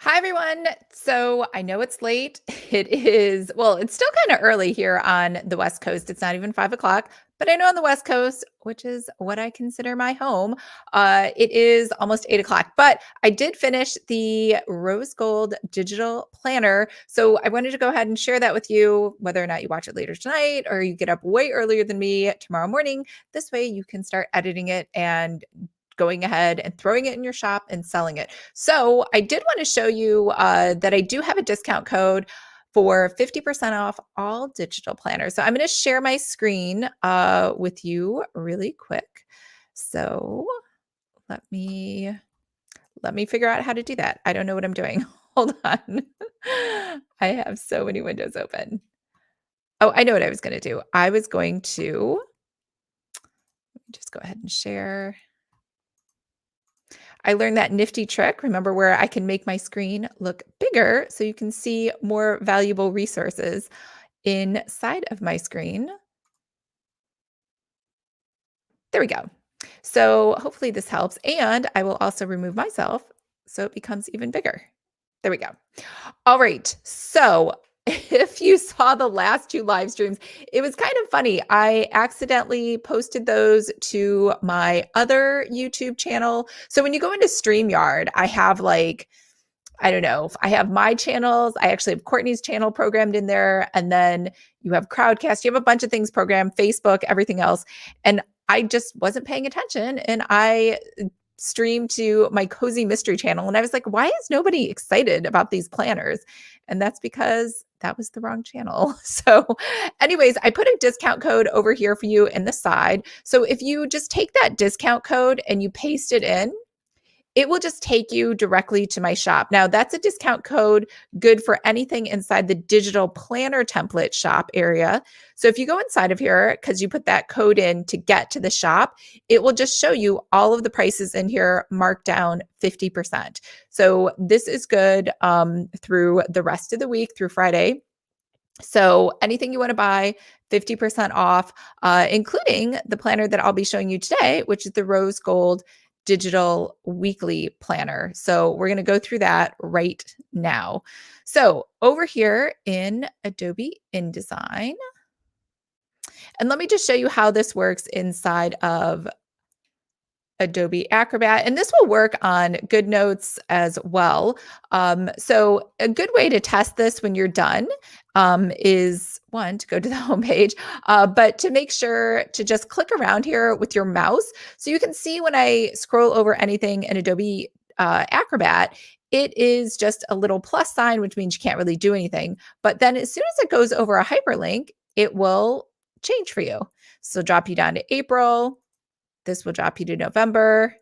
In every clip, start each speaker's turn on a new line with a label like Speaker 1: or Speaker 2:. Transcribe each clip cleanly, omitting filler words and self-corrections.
Speaker 1: Hi, everyone. So I know it's late. It's still kind of early here on the West Coast. It's not even 5 o'clock, but I know on the West Coast, which is what I consider my home, it is almost 8 o'clock. But I did finish the Rose Gold Digital Planner. So I wanted to go ahead and share that with you, whether or not you watch it later tonight or you get up way earlier than me tomorrow morning. This way you can start editing it and going ahead and throwing it in your shop and selling it. So I did want to show you that I do have a discount code for 50% off all digital planners. So I'm going to share my screen with you really quick. So let me figure out how to do that. I don't know what I'm doing. Hold on. I have so many windows open. Oh, I know what I was going to do. I was going to just go ahead and share. I learned that nifty trick, remember, where I can make my screen look bigger so you can see more valuable resources inside of my screen. There we go. So hopefully this helps. And I will also remove myself so it becomes even bigger. There we go. All right. So if you saw the last two live streams, it was kind of funny. I accidentally posted those to my other YouTube channel. So when you go into StreamYard, I have I don't know. I have my channels. I actually have Courtney's channel programmed in there. And then you have Crowdcast. You have a bunch of things programmed, Facebook, everything else. And I just wasn't paying attention. And I streamed to my Cozy Mystery channel. And I was like, why is nobody excited about these planners? And that's because that was the wrong channel. So, anyways, I put a discount code over here for you in the side. So if you just take that discount code and you paste it in, it will just take you directly to my shop. Now, that's a discount code good for anything inside the digital planner template shop area. So if you go inside of here, because you put that code in to get to the shop, it will just show you all of the prices in here marked down 50%. So this is good through the rest of the week through Friday. So anything you want to buy, 50% off, including the planner that I'll be showing you today, which is the Rose Gold Digital Weekly Planner. So we're going to go through that right now. So over here in Adobe InDesign, and let me just show you how this works inside of Adobe Acrobat, and this will work on GoodNotes as well. So a good way to test this when you're done is one, to go to the homepage, but to make sure to just click around here with your mouse. So you can see when I scroll over anything in Adobe Acrobat, it is just a little plus sign, which means you can't really do anything. But then as soon as it goes over a hyperlink, it will change for you. So drop you down to April. This will drop you to November,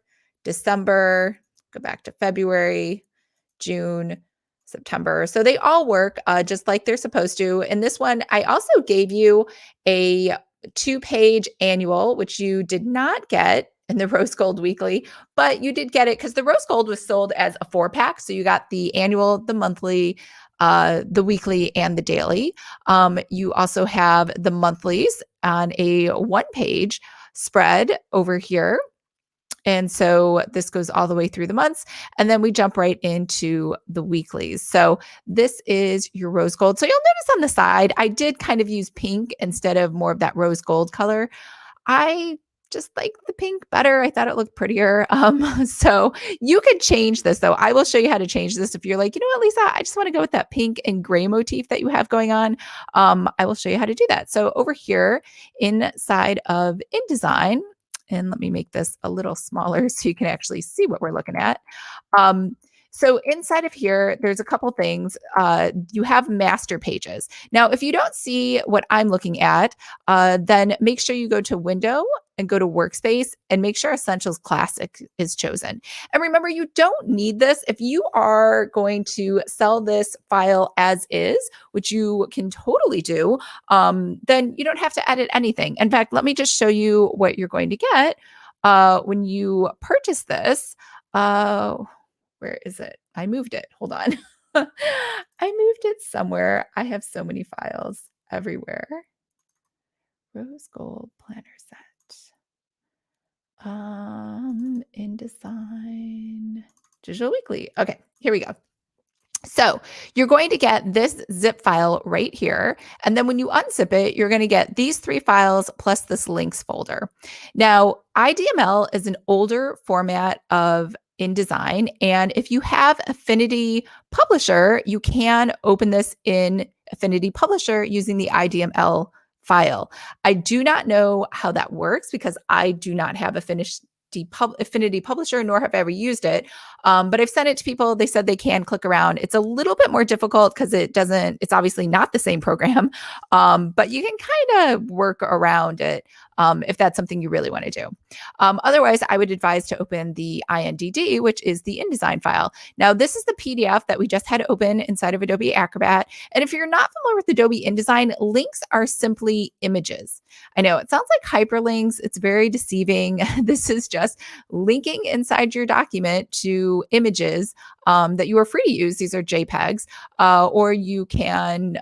Speaker 1: December, go back to February, June, September. So they all work just like they're supposed to. In this one, I also gave you a 2-page annual, which you did not get in the Rose Gold Weekly, but you did get it because the Rose Gold was sold as a 4-pack. So you got the annual, the monthly, the weekly, and the daily. You also have the monthlies on a 1-page spread over here. And so this goes all the way through the months. And then we jump right into the weeklies. So this is your rose gold. So you'll notice on the side, I did kind of use pink instead of more of that rose gold color. I just like the pink better. I thought it looked prettier. So you could change this though. I will show you how to change this if you're like, you know what, Lisa, I just want to go with that pink and gray motif that you have going on. I will show you how to do that. So over here inside of InDesign, and let me make this a little smaller so you can actually see what we're looking at. Um, so inside of here, there's a couple things. You have master pages. Now, if you don't see what I'm looking at, then make sure you go to Window and go to Workspace and make sure Essentials Classic is chosen. And remember, you don't need this. If you are going to sell this file as is, which you can totally do, then you don't have to edit anything. In fact, let me just show you what you're going to get when you purchase this. Where is it? I moved it. Hold on. I moved it somewhere. I have so many files everywhere. Rose Gold Planner Set. InDesign Digital Weekly. Okay, here we go. So you're going to get this zip file right here. And then when you unzip it, you're going to get these 3 files plus this links folder. Now, IDML is an older format of InDesign. And if you have Affinity Publisher, you can open this in Affinity Publisher using the IDML file. I do not know how that works because I do not have Affinity Publisher, nor have I ever used it. But I've sent it to people. They said they can click around. It's a little bit more difficult because it's obviously not the same program, but you can kind of work around it if that's something you really want to do. Otherwise, I would advise to open the INDD, which is the InDesign file. Now, this is the PDF that we just had open inside of Adobe Acrobat. And if you're not familiar with Adobe InDesign, links are simply images. I know it sounds like hyperlinks. It's very deceiving. This is just linking inside your document to images that you are free to use. These are JPEGs, or you can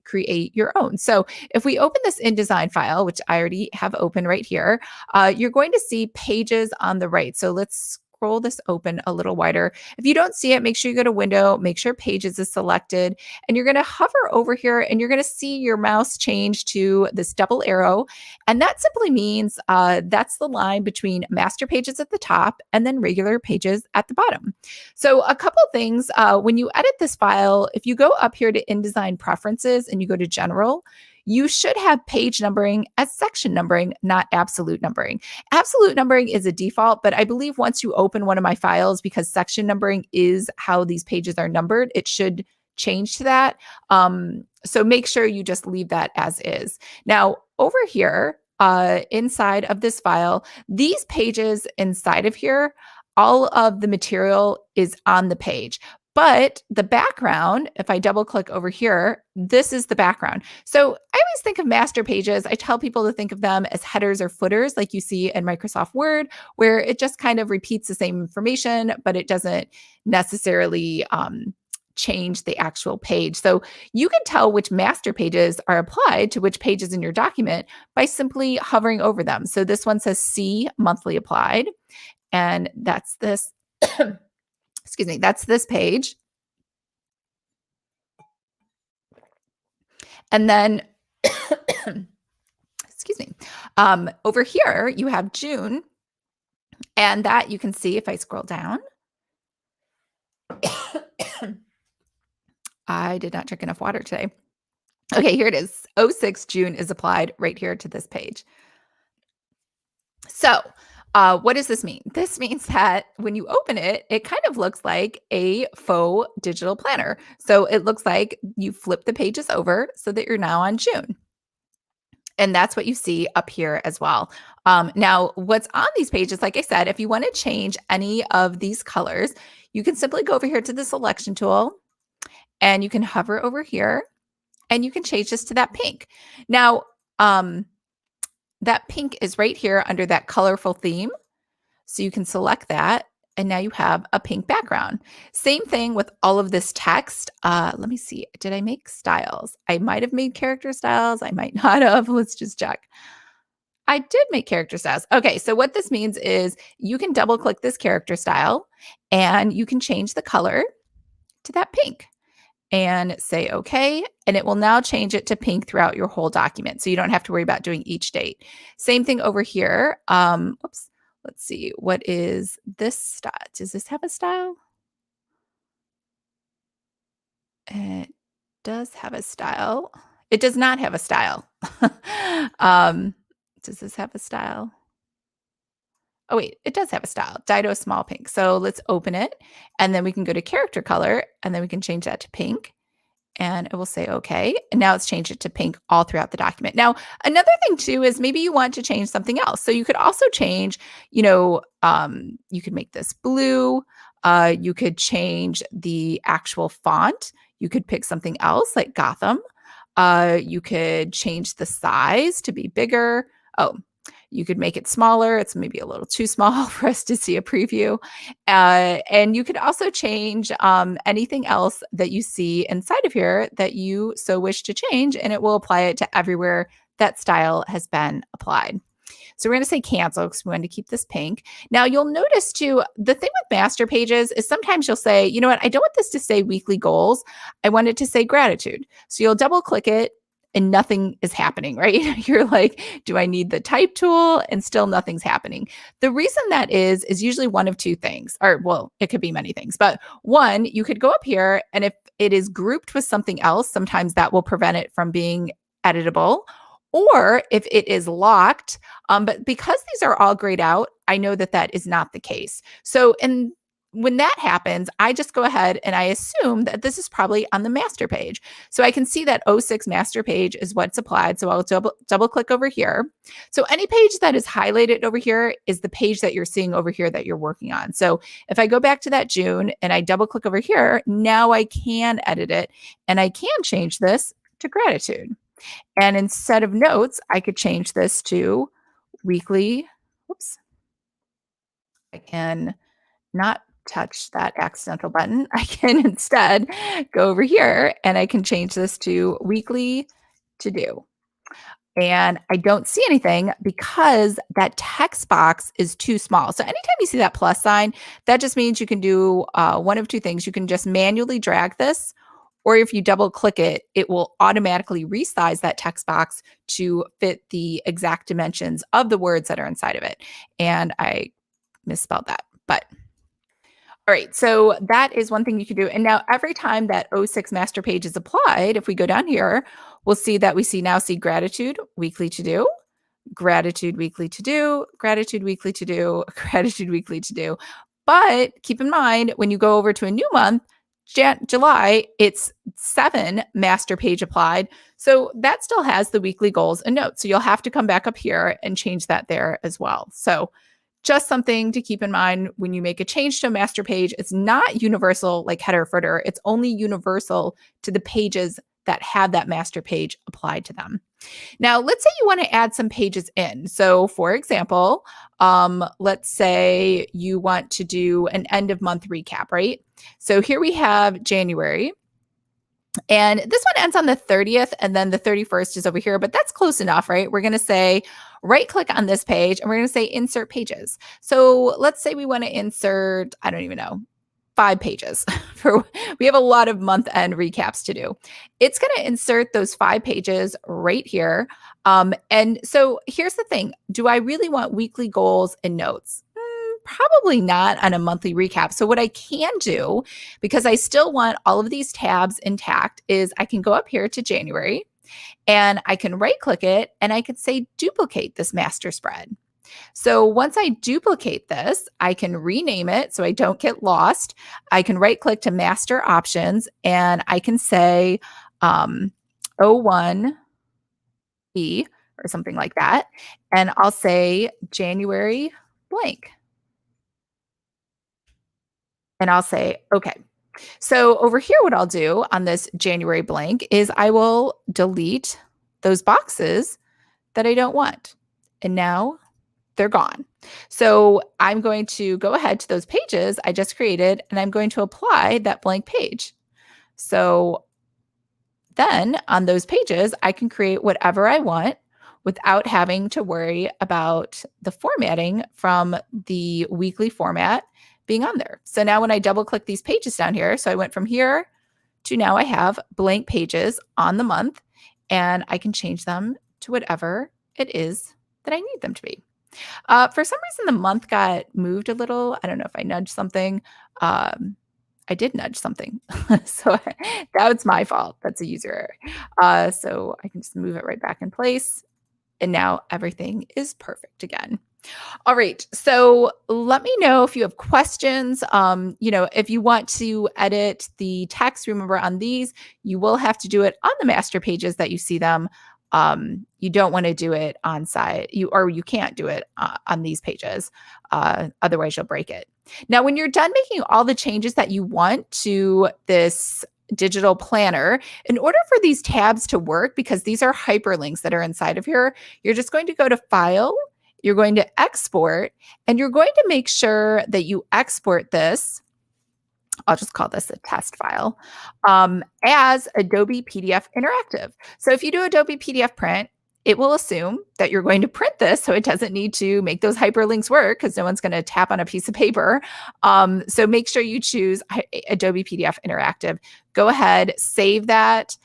Speaker 1: create your own. So if we open this InDesign file, which I already have open right here, you're going to see pages on the right. So let's scroll this open a little wider. If you don't see it, make sure you go to Window, make sure Pages is selected, and you're going to hover over here and you're going to see your mouse change to this double arrow. And that simply means that's the line between master pages at the top and then regular pages at the bottom. So a couple things, when you edit this file, if you go up here to InDesign Preferences and you go to General, you should have page numbering as section numbering, not absolute numbering. Absolute numbering is a default, but I believe once you open one of my files, because section numbering is how these pages are numbered, it should change to that. So make sure you just leave that as is. Now, over here, inside of this file, these pages inside of here, all of the material is on the page. But the background, if I double click over here, this is the background. So I always think of master pages. I tell people to think of them as headers or footers, like you see in Microsoft Word, where it just kind of repeats the same information, but it doesn't necessarily change the actual page. So you can tell which master pages are applied to which pages in your document by simply hovering over them. So this one says C monthly applied, and that's this. Excuse me, that's this page. And then, excuse me, over here, you have June. And that you can see if I scroll down. I did not drink enough water today. Okay, here it is. 06 June is applied right here to this page. So what does this mean? This means that when you open it, it kind of looks like a faux digital planner. So it looks like you flip the pages over so that you're now on June. And that's what you see up here as well. Now, what's on these pages, like I said, if you want to change any of these colors, you can simply go over here to the selection tool and you can hover over here and you can change this to that pink. Now, that pink is right here under that colorful theme. So you can select that. And now you have a pink background. Same thing with all of this text. Let me see. Did I make styles? I might have made character styles. I might not have. Let's just check. I did make character styles. Okay, so what this means is you can double click this character style and you can change the color to that pink and say okay, and it will now change it to pink throughout your whole document. So you don't have to worry about doing each date. Same thing over here. Oops. Let's see. What is this style? Does this have a style? It does have a style. It does not have a style. Does this have a style? Oh, wait, it does have a style. Dido small pink. So let's open it. And then we can go to character color. And then we can change that to pink. And it will say okay. And now it's changed it to pink all throughout the document. Now, another thing too is maybe you want to change something else. So you could also change, you could make this blue. You could change the actual font. You could pick something else like Gotham. You could change the size to be bigger. Oh, you could make it smaller. It's maybe a little too small for us to see a preview. And you could also change anything else that you see inside of here that you so wish to change, and it will apply it to everywhere that style has been applied. So we're going to say cancel because we want to keep this pink. Now you'll notice too, the thing with master pages is sometimes you'll say, you know what, I don't want this to say weekly goals. I want it to say gratitude. So you'll double click it and nothing is happening, right? You're like, do I need the type tool? And still nothing's happening. The reason that is usually one of two things, or well, it could be many things, but one, you could go up here and if it is grouped with something else, sometimes that will prevent it from being editable. Or if it is locked, but because these are all grayed out, I know that that is not the case. So, when that happens, I just go ahead and I assume that this is probably on the master page. So I can see that 06 master page is what's applied. So I'll double click over here. So any page that is highlighted over here is the page that you're seeing over here that you're working on. So if I go back to that June and I double click over here, now I can edit it and I can change this to gratitude. And instead of notes, I could change this to weekly. Oops. I can not touch that accidental button. I can instead go over here and I can change this to weekly to do. And I don't see anything because that text box is too small. So anytime you see that plus sign, that just means you can do one of two things. You can just manually drag this, or if you double click it, it will automatically resize that text box to fit the exact dimensions of the words that are inside of it. And I misspelled that, but all right, so that is one thing you can do. And now every time that 06 master page is applied, if we go down here, we'll see that we now see gratitude weekly to do, gratitude weekly to do, gratitude weekly to do, gratitude weekly to do. But keep in mind, when you go over to a new month, July, it's 7 master page applied. So that still has the weekly goals and notes. So you'll have to come back up here and change that there as well. So just something to keep in mind when you make a change to a master page. It's not universal like header footer. It's only universal to the pages that have that master page applied to them. Now, let's say you want to add some pages in. So for example, let's say you want to do an end of month recap, right? So here we have January. And this one ends on the 30th and then the 31st is over here, but that's close enough, right? We're going to say right click on this page and we're going to say insert pages. So let's say we want to insert, I don't even know, 5 pages. We have a lot of month end recaps to do. It's going to insert those 5 pages right here. And so here's the thing. Do I really want weekly goals and notes? Probably not on a monthly recap. So what I can do, because I still want all of these tabs intact, is I can go up here to January and I can right click it and I could say duplicate this master spread. So once I duplicate this, I can rename it so I don't get lost. I can right click to master options and I can say 01B or something like that. And I'll say January blank. And I'll say, okay. So over here, what I'll do on this January blank is I will delete those boxes that I don't want. And now they're gone. So I'm going to go ahead to those pages I just created, and I'm going to apply that blank page. So then on those pages, I can create whatever I want without having to worry about the formatting from the weekly format being on there. So now when I double click these pages down here, so I went from here to now I have blank pages on the month and I can change them to whatever it is that I need them to be. For some reason, the month got moved a little. I don't know if I nudged something. I did nudge something. So that was my fault. That's a user error. So I can just move it right back in place. And now everything is perfect again. All right. So let me know if you have questions. If you want to edit the text, remember on these, you will have to do it on the master pages that you see them. You don't want to do it on site. You can't do it on these pages. Otherwise you'll break it. Now, when you're done making all the changes that you want to this digital planner, in order for these tabs to work, because these are hyperlinks that are inside of here, you're just going to go to File, you're going to export, and you're going to make sure that you export this. I'll just call this a test file as Adobe PDF Interactive. So if you do Adobe PDF Print, it will assume that you're going to print this, so it doesn't need to make those hyperlinks work because no one's going to tap on a piece of paper. So make sure you choose Adobe PDF Interactive. Go ahead, save that,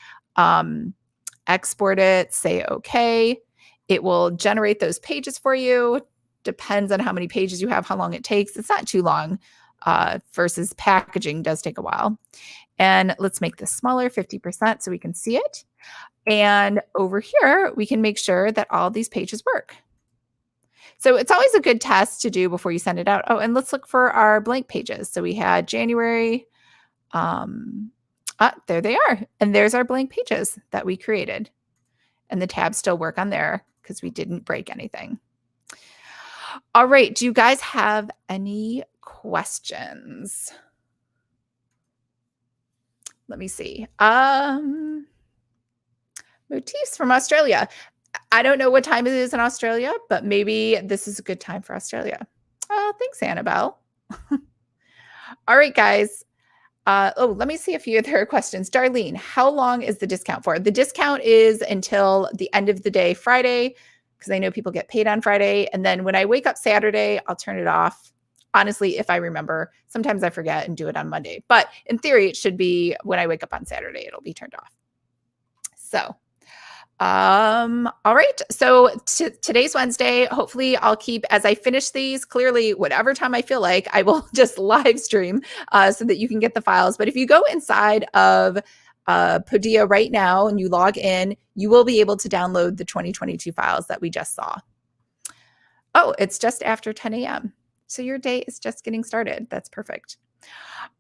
Speaker 1: export it, say okay. It will generate those pages for you. Depends on how many pages you have, how long it takes. It's not too long versus packaging does take a while. And let's make this smaller, 50%, so we can see it. And over here, we can make sure that all these pages work. So it's always a good test to do before you send it out. Oh, and let's look for our blank pages. So we had January. There they are. And there's our blank pages that we created. And the tabs still work on there because we didn't break anything. All right. Do you guys have any questions? Let me see. Motifs from Australia. I don't know what time it is in Australia, but maybe this is a good time for Australia. Oh, thanks, Annabelle. All right, guys. Let me see a few other questions. Darlene, how long is the discount for? The discount is until the end of the day, Friday, because I know people get paid on Friday. And then when I wake up Saturday, I'll turn it off. Honestly, if I remember, sometimes I forget and do it on Monday. But in theory, it should be when I wake up on Saturday, it'll be turned off. So, all right. So today's Wednesday. Hopefully I'll keep, as I finish these, clearly, whatever time I feel like, I will just live stream so that you can get the files. But if you go inside of Podia right now and you log in, you will be able to download the 2022 files that we just saw. Oh, it's just after 10 a.m. So your day is just getting started. That's perfect.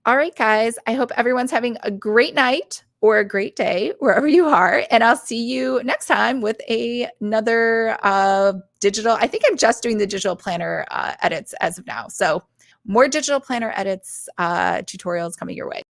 Speaker 1: All right, guys. I hope everyone's having a great night or a great day wherever you are. And I'll see you next time with another digital. I think I'm just doing the digital planner edits as of now. So more digital planner edits tutorials coming your way.